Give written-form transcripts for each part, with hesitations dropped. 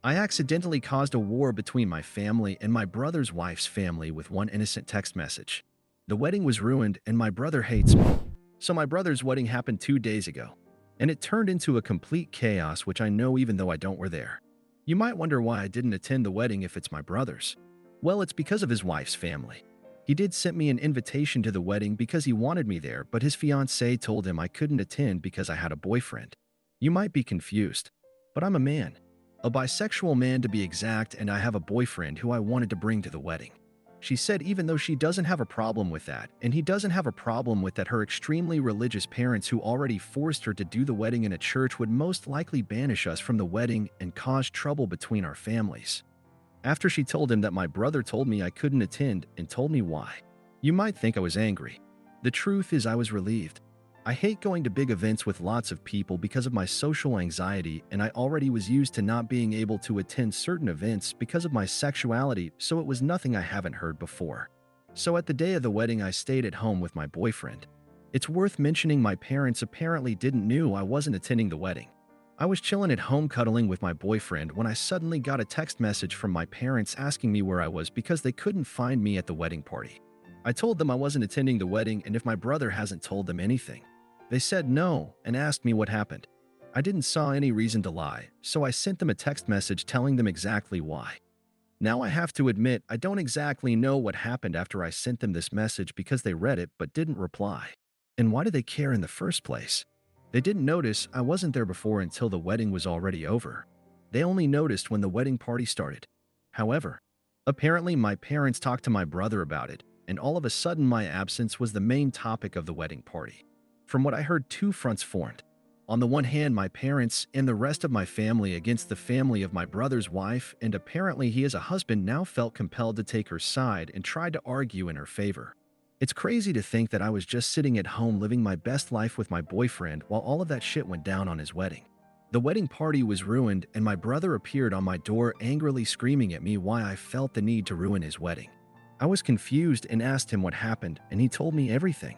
I accidentally caused a war between my family and my brother's wife's family with one innocent text message. The wedding was ruined and my brother hates me. So my brother's wedding happened 2 days ago, and it turned into a complete chaos, which I know even though I don't were there. You might wonder why I didn't attend the wedding if it's my brother's. Well, it's because of his wife's family. He did send me an invitation to the wedding because he wanted me there, but his fiancée told him I couldn't attend because I had a boyfriend. You might be confused, but I'm a man. A bisexual man to be exact, and I have a boyfriend who I wanted to bring to the wedding. She said even though she doesn't have a problem with that, and he doesn't have a problem with that, her extremely religious parents who already forced her to do the wedding in a church would most likely banish us from the wedding and cause trouble between our families. After she told him that my brother told me I couldn't attend and told me why. You might think I was angry. The truth is I was relieved. I hate going to big events with lots of people because of my social anxiety, and I already was used to not being able to attend certain events because of my sexuality, so it was nothing I haven't heard before. So at the day of the wedding, I stayed at home with my boyfriend. It's worth mentioning my parents apparently didn't knew I wasn't attending the wedding. I was chilling at home cuddling with my boyfriend when I suddenly got a text message from my parents asking me where I was because they couldn't find me at the wedding party. I told them I wasn't attending the wedding and if my brother hasn't told them anything. They said no and asked me what happened. I didn't saw any reason to lie, so I sent them a text message telling them exactly why. Now I have to admit I don't exactly know what happened after I sent them this message because they read it but didn't reply. And why did they care in the first place? They didn't notice I wasn't there before until the wedding was already over. They only noticed when the wedding party started. However, apparently my parents talked to my brother about it, and all of a sudden my absence was the main topic of the wedding party. From what I heard, two fronts formed. On the one hand, my parents and the rest of my family against the family of my brother's wife, and apparently he as a husband now felt compelled to take her side and tried to argue in her favor. It's crazy to think that I was just sitting at home living my best life with my boyfriend while all of that shit went down on his wedding. The wedding party was ruined and my brother appeared on my door angrily screaming at me why I felt the need to ruin his wedding. I was confused and asked him what happened, and he told me everything.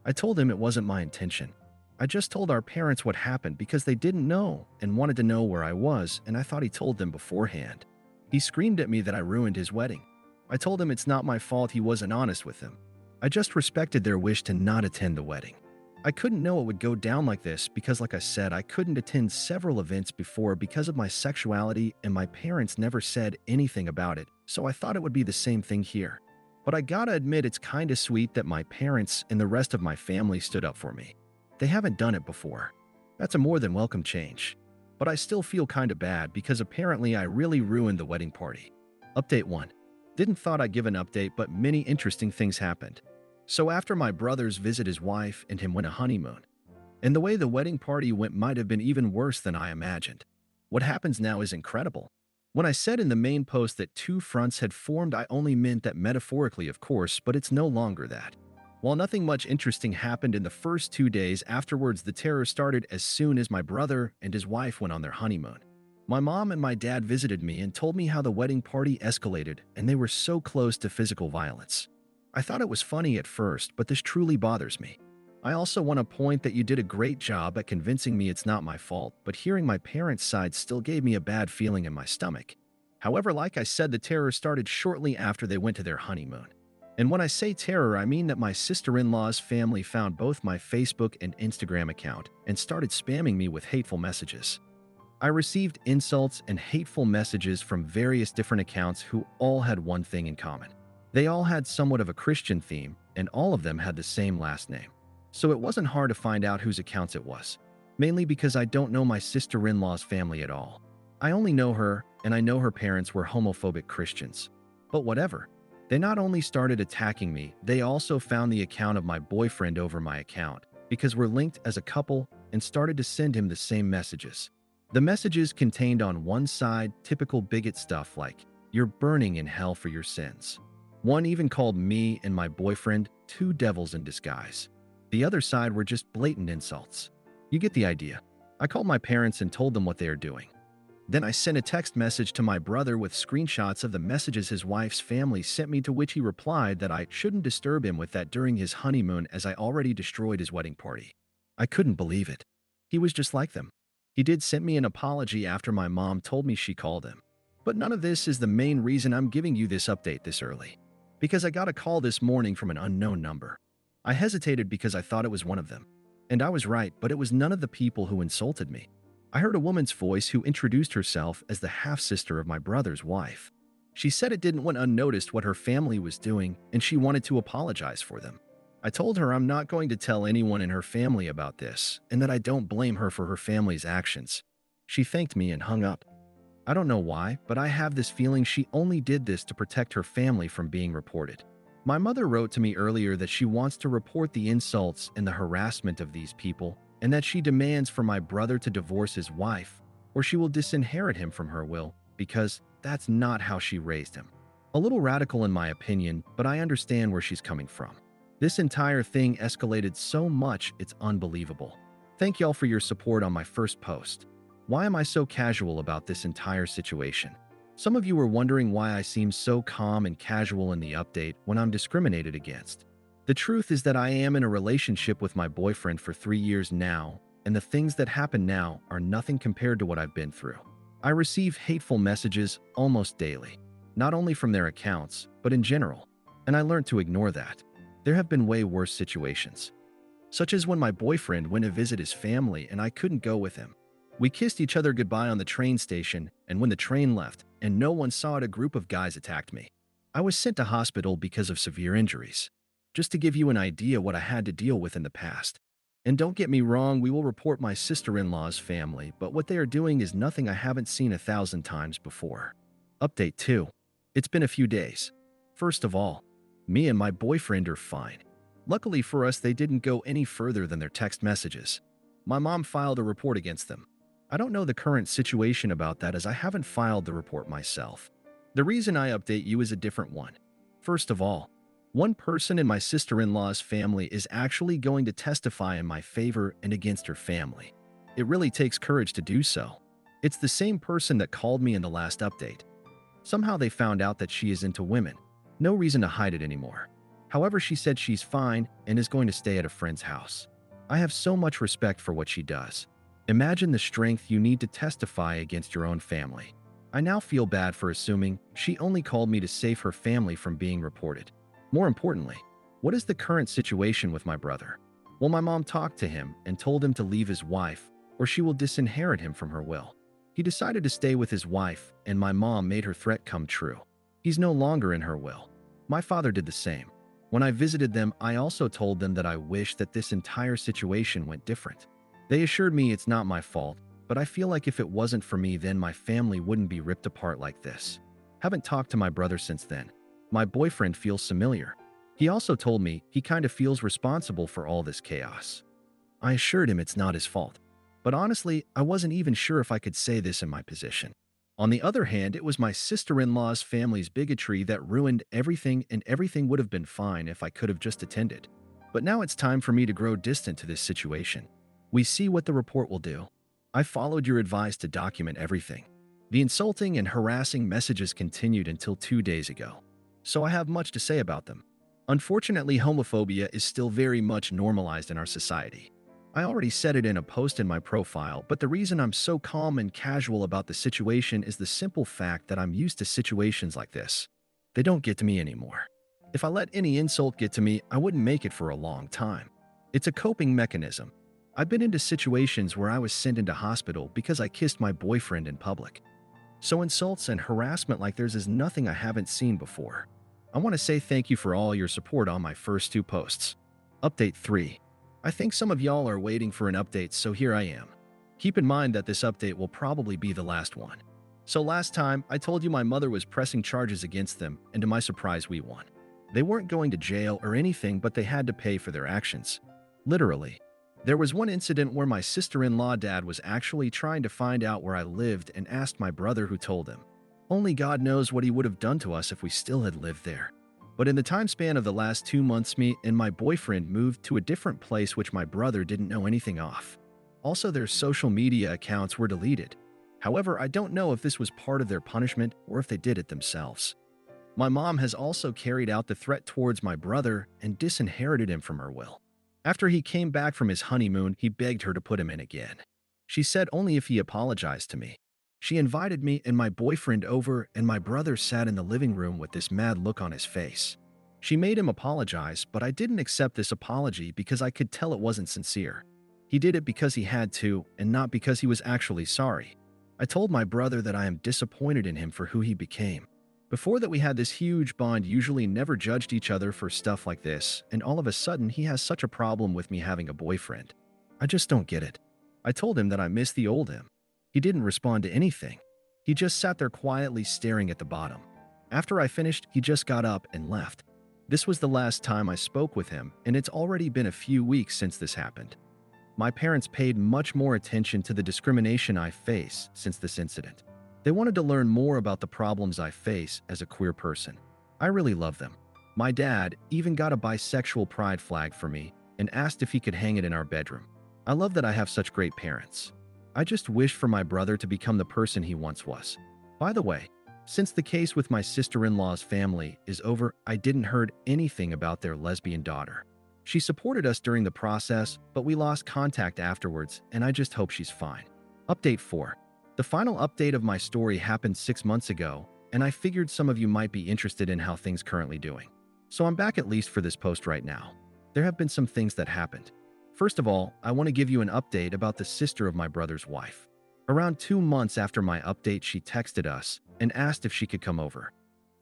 I told him it wasn't my intention. I just told our parents what happened because they didn't know and wanted to know where I was, and I thought he told them beforehand. He screamed at me that I ruined his wedding. I told him it's not my fault he wasn't honest with them. I just respected their wish to not attend the wedding. I couldn't know it would go down like this because, like I said, I couldn't attend several events before because of my sexuality, and my parents never said anything about it, so I thought it would be the same thing here. But I gotta admit it's kinda sweet that my parents and the rest of my family stood up for me. They haven't done it before. That's a more than welcome change. But I still feel kinda bad because apparently I really ruined the wedding party. Update 1. Didn't thought I'd give an update, but many interesting things happened. So after my brothers visit his wife and him went a honeymoon. And the way the wedding party went might have been even worse than I imagined. What happens now is incredible. When I said in the main post that two fronts had formed, I only meant that metaphorically, of course, but it's no longer that. While nothing much interesting happened in the first 2 days, afterwards the terror started as soon as my brother and his wife went on their honeymoon. My mom and my dad visited me and told me how the wedding party escalated and they were so close to physical violence. I thought it was funny at first, but this truly bothers me. I also want to point that you did a great job at convincing me it's not my fault, but hearing my parents' side still gave me a bad feeling in my stomach. However, like I said, the terror started shortly after they went to their honeymoon. And when I say terror, I mean that my sister-in-law's family found both my Facebook and Instagram account and started spamming me with hateful messages. I received insults and hateful messages from various different accounts who all had one thing in common. They all had somewhat of a Christian theme, and all of them had the same last name. So it wasn't hard to find out whose accounts it was, mainly because I don't know my sister-in-law's family at all. I only know her, and I know her parents were homophobic Christians. But whatever. They not only started attacking me, they also found the account of my boyfriend over my account, because we're linked as a couple, and started to send him the same messages. The messages contained on one side typical bigot stuff like, "You're burning in hell for your sins." One even called me and my boyfriend two devils in disguise. The other side were just blatant insults. You get the idea. I called my parents and told them what they are doing. Then I sent a text message to my brother with screenshots of the messages his wife's family sent me, to which he replied that I shouldn't disturb him with that during his honeymoon as I already destroyed his wedding party. I couldn't believe it. He was just like them. He did send me an apology after my mom told me she called him. But none of this is the main reason I'm giving you this update this early. Because I got a call this morning from an unknown number. I hesitated because I thought it was one of them. And I was right, but it was none of the people who insulted me. I heard a woman's voice who introduced herself as the half-sister of my brother's wife. She said it didn't went unnoticed what her family was doing, and she wanted to apologize for them. I told her I'm not going to tell anyone in her family about this, and that I don't blame her for her family's actions. She thanked me and hung up. I don't know why, but I have this feeling she only did this to protect her family from being reported. My mother wrote to me earlier that she wants to report the insults and the harassment of these people, and that she demands for my brother to divorce his wife, or she will disinherit him from her will, because that's not how she raised him. A little radical in my opinion, but I understand where she's coming from. This entire thing escalated so much it's unbelievable. Thank y'all for your support on my first post. Why am I so casual about this entire situation? Some of you were wondering why I seem so calm and casual in the update when I'm discriminated against. The truth is that I am in a relationship with my boyfriend for 3 years now, and the things that happen now are nothing compared to what I've been through. I receive hateful messages almost daily, not only from their accounts, but in general, and I learned to ignore that. There have been way worse situations, such as when my boyfriend went to visit his family and I couldn't go with him. We kissed each other goodbye on the train station, and when the train left and no one saw it, a group of guys attacked me. I was sent to hospital because of severe injuries. Just to give you an idea what I had to deal with in the past. And don't get me wrong, we will report my sister-in-law's family, but what they are doing is nothing I haven't seen 1,000 times before. Update 2. It's been a few days. First of all, me and my boyfriend are fine. Luckily for us, they didn't go any further than their text messages. My mom filed a report against them. I don't know the current situation about that as I haven't filed the report myself. The reason I update you is a different one. First of all, one person in my sister-in-law's family is actually going to testify in my favor and against her family. It really takes courage to do so. It's the same person that called me in the last update. Somehow they found out that she is into women. No reason to hide it anymore. However, she said she's fine and is going to stay at a friend's house. I have so much respect for what she does. Imagine the strength you need to testify against your own family. I now feel bad for assuming she only called me to save her family from being reported. More importantly, what is the current situation with my brother? Well, my mom talked to him and told him to leave his wife, or she will disinherit him from her will. He decided to stay with his wife, and my mom made her threat come true. He's no longer in her will. My father did the same. When I visited them, I also told them that I wish that this entire situation went different. They assured me it's not my fault, but I feel like if it wasn't for me, then my family wouldn't be ripped apart like this. Haven't talked to my brother since then. My boyfriend feels familiar. He also told me he kind of feels responsible for all this chaos. I assured him it's not his fault. But honestly, I wasn't even sure if I could say this in my position. On the other hand, it was my sister-in-law's family's bigotry that ruined everything, and everything would have been fine if I could have just attended. But now it's time for me to grow distant to this situation. We see what the report will do. I followed your advice to document everything. The insulting and harassing messages continued until 2 days ago. So I have much to say about them. Unfortunately, homophobia is still very much normalized in our society. I already said it in a post in my profile, but the reason I'm so calm and casual about the situation is the simple fact that I'm used to situations like this. They don't get to me anymore. If I let any insult get to me, I wouldn't make it for a long time. It's a coping mechanism. I've been into situations where I was sent into hospital because I kissed my boyfriend in public. So insults and harassment like theirs is nothing I haven't seen before. I want to say thank you for all your support on my first 2 posts. Update 3. I think some of y'all are waiting for an update, so here I am. Keep in mind that this update will probably be the last one. So last time, I told you my mother was pressing charges against them, and to my surprise, we won. They weren't going to jail or anything, but they had to pay for their actions. Literally. There was one incident where my sister-in-law dad was actually trying to find out where I lived and asked my brother, who told him. Only God knows what he would have done to us if we still had lived there. But in the time span of the last 2 months, me and my boyfriend moved to a different place which my brother didn't know anything of. Also, their social media accounts were deleted. However, I don't know if this was part of their punishment or if they did it themselves. My mom has also carried out the threat towards my brother and disinherited him from her will. After he came back from his honeymoon, he begged her to put him in again. She said only if he apologized to me. She invited me and my boyfriend over, and my brother sat in the living room with this mad look on his face. She made him apologize, but I didn't accept this apology because I could tell it wasn't sincere. He did it because he had to, and not because he was actually sorry. I told my brother that I am disappointed in him for who he became. Before that, we had this huge bond, usually never judged each other for stuff like this, and all of a sudden he has such a problem with me having a boyfriend. I just don't get it. I told him that I miss the old him. He didn't respond to anything. He just sat there quietly staring at the bottom. After I finished, he just got up and left. This was the last time I spoke with him, and it's already been a few weeks since this happened. My parents paid much more attention to the discrimination I face since this incident. They wanted to learn more about the problems I face as a queer person. I really love them. My dad even got a bisexual pride flag for me and asked if he could hang it in our bedroom. I love that I have such great parents. I just wish for my brother to become the person he once was. By the way, since the case with my sister-in-law's family is over, I didn't heard anything about their lesbian daughter. She supported us during the process, but we lost contact afterwards, and I just hope she's fine. Update 4. The final update of my story happened 6 months ago, and I figured some of you might be interested in how things currently doing. So I'm back at least for this post right now. There have been some things that happened. First of all, I want to give you an update about the sister of my brother's wife. Around 2 months after my update, she texted us and asked if she could come over.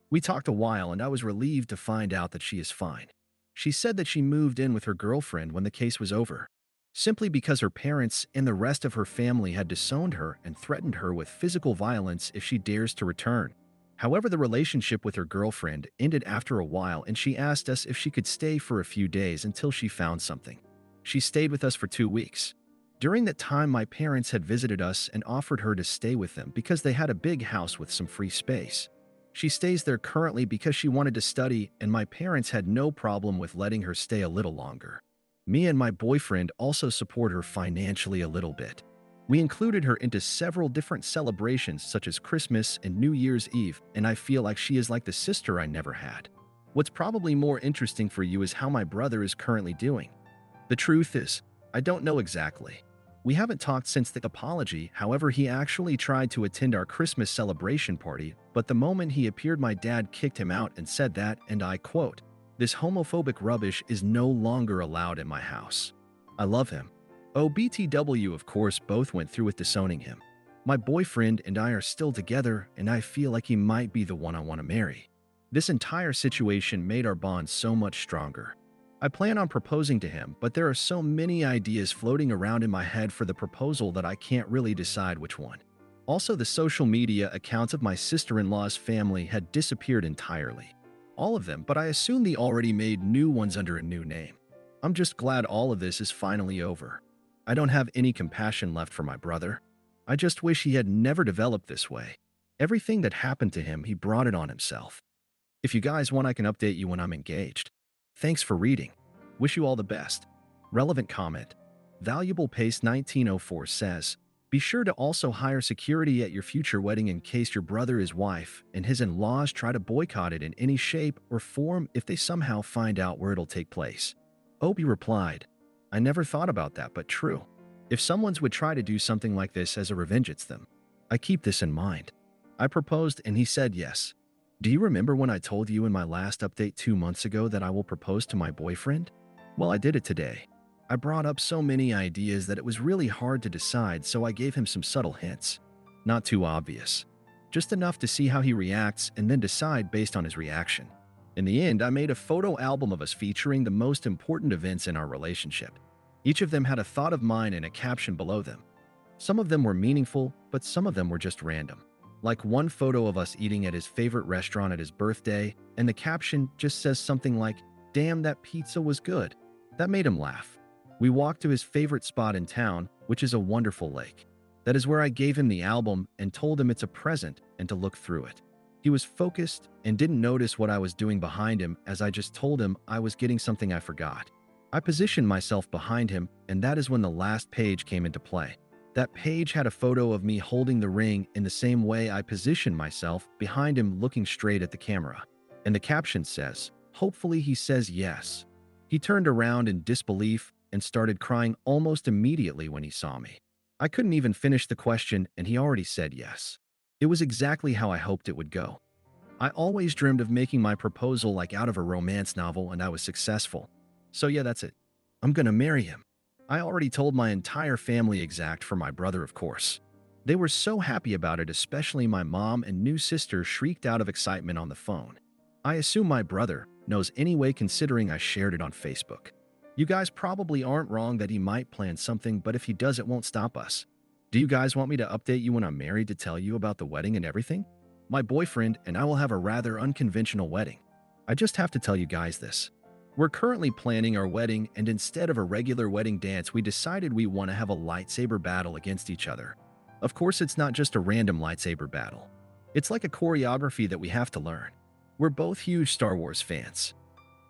We talked a while, and I was relieved to find out that she is fine. She said that she moved in with her girlfriend when the case was over, simply because her parents and the rest of her family had disowned her and threatened her with physical violence if she dares to return. However, the relationship with her girlfriend ended after a while, and she asked us if she could stay for a few days until she found something. She stayed with us for 2 weeks. During that time, my parents had visited us and offered her to stay with them because they had a big house with some free space. She stays there currently because she wanted to study, and my parents had no problem with letting her stay a little longer. Me and my boyfriend also support her financially a little bit. We included her into several different celebrations such as Christmas and New Year's Eve, and I feel like she is like the sister I never had. What's probably more interesting for you is how my brother is currently doing. The truth is, I don't know exactly. We haven't talked since the apology. However, he actually tried to attend our Christmas celebration party, but the moment he appeared, my dad kicked him out and said that, and I quote, "This homophobic rubbish is no longer allowed in my house." I love him. OBTW, of course, both went through with disowning him. My boyfriend and I are still together, and I feel like he might be the one I want to marry. This entire situation made our bond so much stronger. I plan on proposing to him, but there are so many ideas floating around in my head for the proposal that I can't really decide which one. Also, the social media accounts of my sister-in-law's family had disappeared entirely. All of them, but I assume they already made new ones under a new name. I'm just glad all of this is finally over. I don't have any compassion left for my brother. I just wish he had never developed this way. Everything that happened to him, he brought it on himself. If you guys want, I can update you when I'm engaged. Thanks for reading. Wish you all the best. Relevant comment. Valuable Pace 1904 says, be sure to also hire security at your future wedding in case your brother, his wife, and his in-laws try to boycott it in any shape or form if they somehow find out where it'll take place. Opie replied, I never thought about that, but true. If someone's would try to do something like this as a revenge, it's them. I keep this in mind. I proposed and he said yes. Do you remember when I told you in my last update 2 months ago that I will propose to my boyfriend? Well, I did it today. I brought up so many ideas that it was really hard to decide, so I gave him some subtle hints. Not too obvious. Just enough to see how he reacts and then decide based on his reaction. In the end, I made a photo album of us featuring the most important events in our relationship. Each of them had a thought of mine and a caption below them. Some of them were meaningful, but some of them were just random. Like one photo of us eating at his favorite restaurant at his birthday, and the caption just says something like, "Damn, that pizza was good." That made him laugh. We walked to his favorite spot in town, which is a wonderful lake. That is where I gave him the album and told him it's a present and to look through it. He was focused and didn't notice what I was doing behind him, as I just told him I was getting something I forgot. I positioned myself behind him, and that is when the last page came into play. That page had a photo of me holding the ring in the same way I positioned myself behind him, looking straight at the camera. And the caption says, "Hopefully he says yes." He turned around in disbelief and started crying almost immediately when he saw me. I couldn't even finish the question and he already said yes. It was exactly how I hoped it would go. I always dreamed of making my proposal like out of a romance novel and I was successful. So yeah, that's it. I'm gonna marry him. I already told my entire family except for my brother, of course. They were so happy about it, especially my mom and new sister shrieked out of excitement on the phone. I assume my brother knows anyway considering I shared it on Facebook. You guys probably aren't wrong that he might plan something, but if he does, it won't stop us. Do you guys want me to update you when I'm married to tell you about the wedding and everything? My boyfriend and I will have a rather unconventional wedding. I just have to tell you guys this. We're currently planning our wedding, and instead of a regular wedding dance, we decided we want to have a lightsaber battle against each other. Of course, it's not just a random lightsaber battle. It's like a choreography that we have to learn. We're both huge Star Wars fans.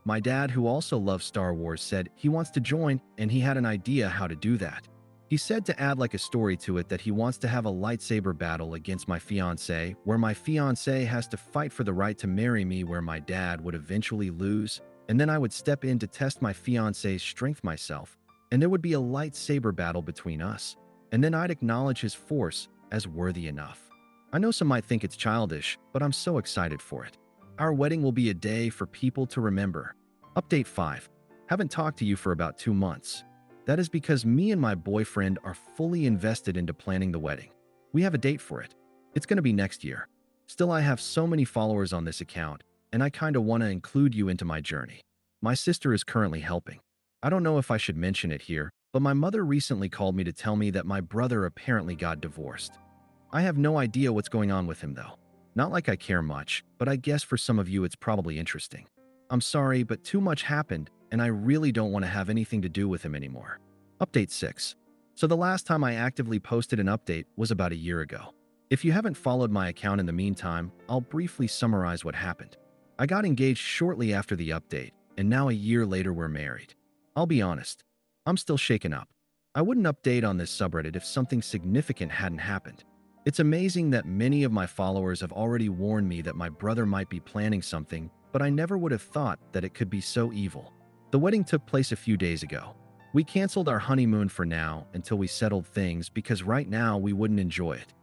My dad, who also loves Star Wars, said he wants to join and he had an idea how to do that. He said to add like a story to it that he wants to have a lightsaber battle against my fiancé, where my fiancé has to fight for the right to marry me, where my dad would eventually lose, and then I would step in to test my fiancé's strength myself, and there would be a lightsaber battle between us, and then I'd acknowledge his force as worthy enough. I know some might think it's childish, but I'm so excited for it. Our wedding will be a day for people to remember. Update 5. Haven't talked to you for about 2 months. That is because me and my boyfriend are fully invested into planning the wedding. We have a date for it. It's going to be next year. Still, I have so many followers on this account, and I kind of want to include you into my journey. My sister is currently helping. I don't know if I should mention it here, but my mother recently called me to tell me that my brother apparently got divorced. I have no idea what's going on with him though. Not like I care much, but I guess for some of you it's probably interesting. I'm sorry, but too much happened, and I really don't want to have anything to do with him anymore. Update 6. So the last time I actively posted an update was about a year ago. If you haven't followed my account in the meantime, I'll briefly summarize what happened. I got engaged shortly after the update, and now a year later we're married. I'll be honest, I'm still shaken up. I wouldn't update on this subreddit if something significant hadn't happened. It's amazing that many of my followers have already warned me that my brother might be planning something, but I never would have thought that it could be so evil. The wedding took place a few days ago. We canceled our honeymoon for now until we settled things because right now we wouldn't enjoy it.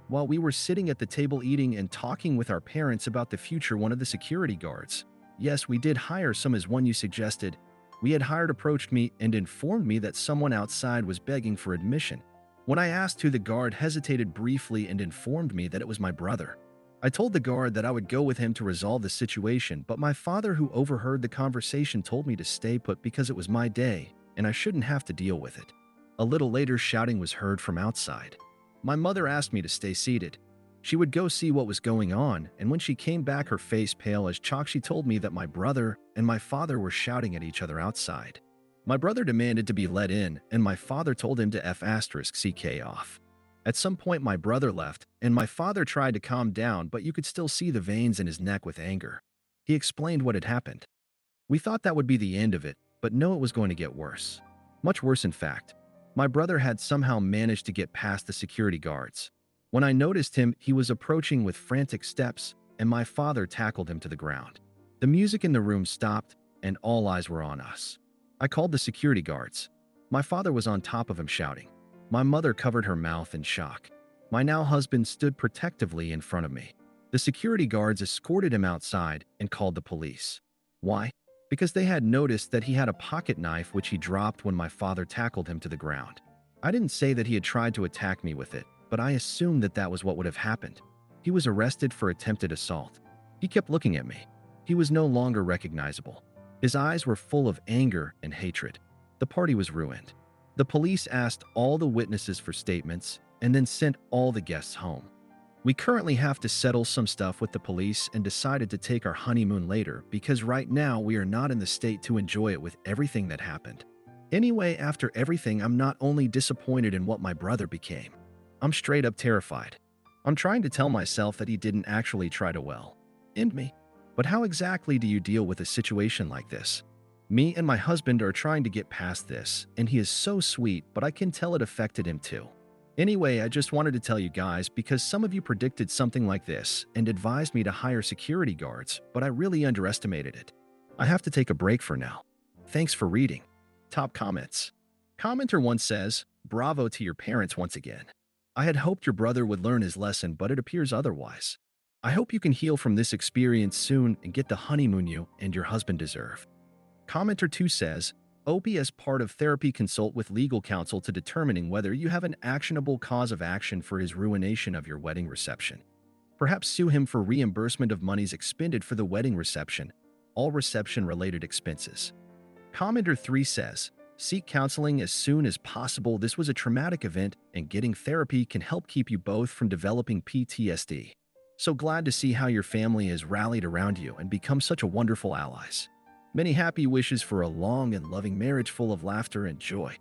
While we were sitting at the table eating and talking with our parents about the future, one of the security guards, yes, we did hire some as one you suggested, we had hired approached me and informed me that someone outside was begging for admission. When I asked who, the guard hesitated briefly and informed me that it was my brother. I told the guard that I would go with him to resolve the situation, but my father, who overheard the conversation, told me to stay put because it was my day and I shouldn't have to deal with it. A little later, shouting was heard from outside. My mother asked me to stay seated. She would go see what was going on, and when she came back, her face pale as chalk, she told me that my brother and my father were shouting at each other outside. My brother demanded to be let in, and my father told him to F***ck off. At some point, my brother left, and my father tried to calm down, but you could still see the veins in his neck with anger. He explained what had happened. We thought that would be the end of it, but no, it was going to get worse. Much worse, in fact. My brother had somehow managed to get past the security guards. When I noticed him, he was approaching with frantic steps, and my father tackled him to the ground. The music in the room stopped, and all eyes were on us. I called the security guards. My father was on top of him shouting. My mother covered her mouth in shock. My now husband stood protectively in front of me. The security guards escorted him outside and called the police. Why? Because they had noticed that he had a pocket knife which he dropped when my father tackled him to the ground. I didn't say that he had tried to attack me with it, but I assumed that that was what would have happened. He was arrested for attempted assault. He kept looking at me. He was no longer recognizable. His eyes were full of anger and hatred. The party was ruined. The police asked all the witnesses for statements and then sent all the guests home. We currently have to settle some stuff with the police and decided to take our honeymoon later because right now we are not in the state to enjoy it with everything that happened. Anyway, after everything, I'm not only disappointed in what my brother became, I'm straight up terrified. I'm trying to tell myself that he didn't actually try to end me. But how exactly do you deal with a situation like this? Me and my husband are trying to get past this, and he is so sweet, but I can tell it affected him too. Anyway, I just wanted to tell you guys because some of you predicted something like this and advised me to hire security guards, but I really underestimated it. I have to take a break for now. Thanks for reading. Top comments. Commenter 1 says, Bravo to your parents once again. I had hoped your brother would learn his lesson, but it appears otherwise. I hope you can heal from this experience soon and get the honeymoon you and your husband deserve. Commenter 2 says, Opie, as part of therapy, consult with legal counsel to determining whether you have an actionable cause of action for his ruination of your wedding reception. Perhaps sue him for reimbursement of monies expended for the wedding reception, all reception-related expenses. Commenter 3 says, seek counseling as soon as possible. This was a traumatic event, and getting therapy can help keep you both from developing PTSD. So glad to see how your family has rallied around you and become such a wonderful allies. Many happy wishes for a long and loving marriage full of laughter and joy.